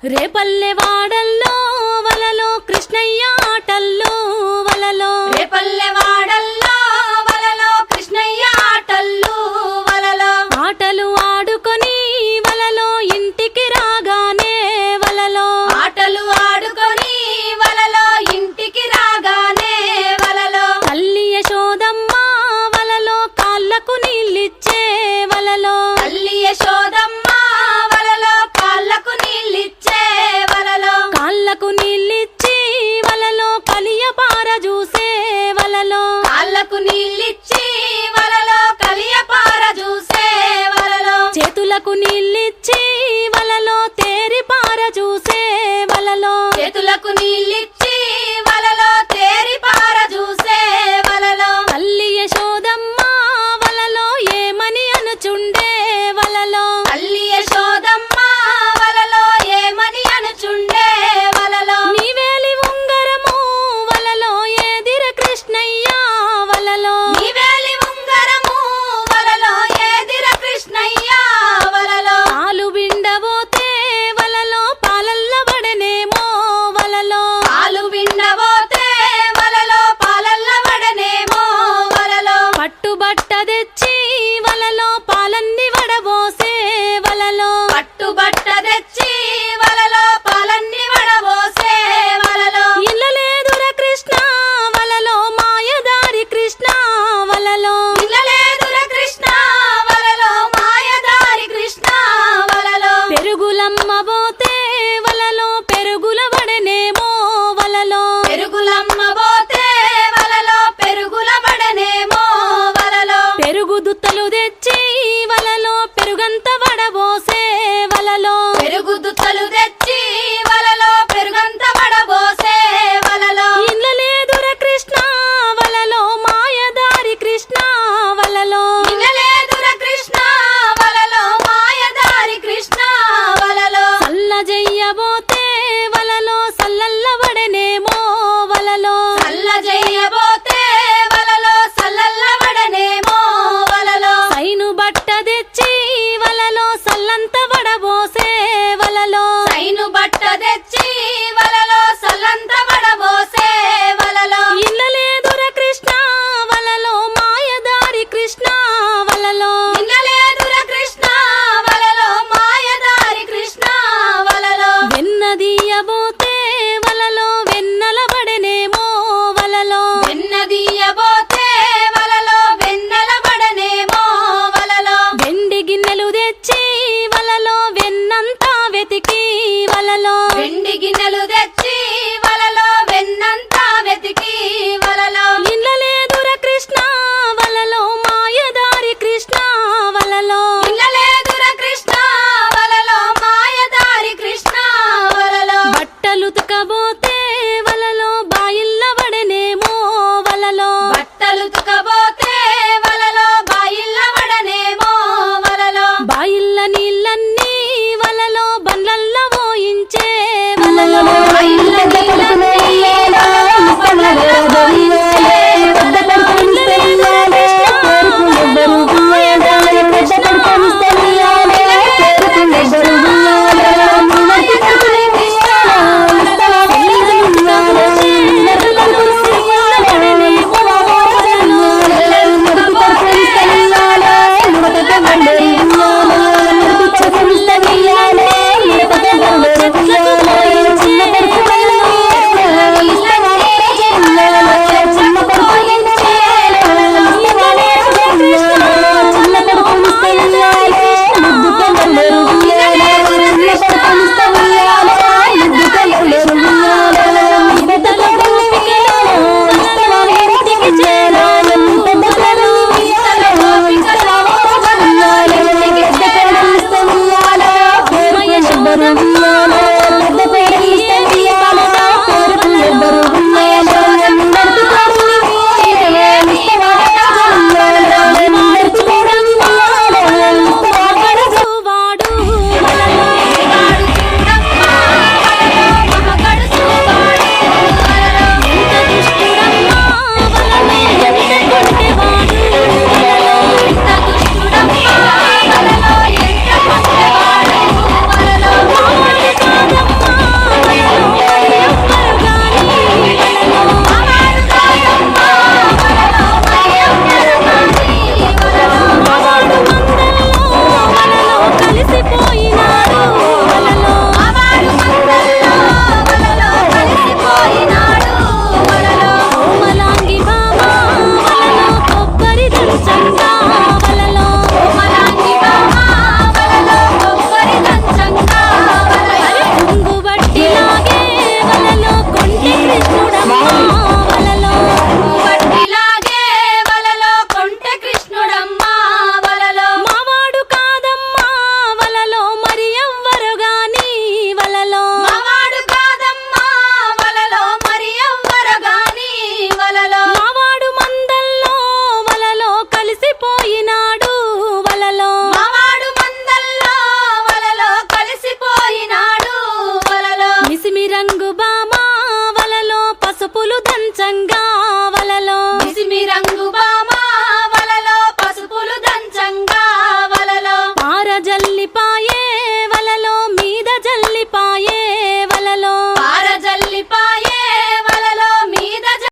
రేపల్లె వాడల్లో వలలో కృష్ణయ్య ఆటల్లో వలలో రేపల్లె వాడల్లో వలలో కృష్ణయ్య ఆటల్లో వలలో ఆటలు ఆడుకొని వలలో ఇంటికి రాగానే వలలో ఆటలు ఆడుకొని వలలో ఇంటికి రాగానే వలలో తల్లి యశోదమ్మ వలలో కాళ్ళకు నీళ్ళిచ్చే వలలో తల్లి యశోదమ్మ వలలో కాళ్ళకు నీళ్ళిచ్చే వలలో కాళ్ళకు నీళ్ళిచ్చి వలలో కలియపార చూసే వలలో కాళ్ళకు నీళ్ళిచ్చి వలలో కలియపార చూసే వలలో చేతులకు నీళ్ళిచ్చి వలలో తేరిపార చూసే వలలో చేతులకు నీళ్ళిచ్చి వలలో తేరిపార చూసే వలలో తల్లి యశోదమ్మ వలలో ఏమని అనుచుండే వలలో తల్లి యశోదమ్మ వలలో ఏమని అనుచుండే వలలో నీవేలి ఉంగరము వలలో ఏదిర కృష్ణయ్య వలలో నీవేలి ఉంగరము వలలో ఏదిర కృష్ణయ్య వలలో పాలు బిండబోతే వలలో పాలల్ల పడనేమో వలలో పాలు విండబోతే వలలో పాలల్ల వడనేమో వలలో పట్టుబట్ట తెచ్చి వలలో పాలన్ని వడబోసే వలలో పట్టుబట్ట తెచ్చి వలలో పాలన్ని వడబోసే వలలో ఇల్లలేదుర కృష్ణ వలలో మాయదారి కృష్ణ వలలో ఇల్లలేదుర కృష్ణ వలలో మాయదారి కృష్ణ వలలో పెరుగులమ్మ పోతే వలలో పెరుగుల వడనేమో వలలో పెరుగులమ్మ పోతే వలలో పెరుగుల వడనేమో వలలో పెరుగు దుత్తలు తెచ్చి వలలో పెరుగంత వడబోసే వలలో పెరుగు దుత్తలు తెచ్చి వలలో పెరుగంత వడబోసే వలలో ఇల్లలేదుర కృష్ణ వలలో మాయదారి కృష్ణ వలలో ఇల్లలేదుర కృష్ణ వలలో మాయదారి కృష్ణ వలలో సల్ల జయ్యబోతే వలలో సల్లల్ల వడనేమో వలలో సల్ల జయ్యబోతే వలలో సల్లల్ల వడనేమో వలలో సైను బట్ట తెచ్చి వలలో సల్లంత వడబోసే వలలో సైను బట్ట తెచ్చి వలలో సల్లంత వడబోసే వలలో ఇల్లలేదుర కృష్ణ వలలో మాయదారి కృష్ణ వలలో ఇల్లలేదుర కృష్ణ వలలో మాయదారి కృష్ణ వలలో వెన్నదీయబోతే వలలో వెన్నల వడనేమో వలలో వెన్నదీయబోతే వలలో వెన్నెల వడనేమో వలలో వెండి గిన్నెలు తెచ్చి వలలో వెన్నంతా వెతికి వలలో వెండి గిన్నెలు తెచ్చి వలలో వెన్నంతా వెతికి వలలో ఇల్లలేదుర కృష్ణ వలలో మాయదారి కృష్ణ వలలో ఇల్లలేదుర కృష్ణ వలలో మాయదారి కృష్ణ వలలో బట్టలు తుకబోతే వలలో బాయిల్ల వడనేమో వలలో బట్టలు తుకబోతే వలలో బాయిల్ల వడనేమో వలలో బాయిల్ల నీళ్ళన్నీ వలలో బండ్లల్ల పోయించే వలలో బాయిల్ల నీళ్ళన్నీ వలలో బండ్లల్ల పోయించే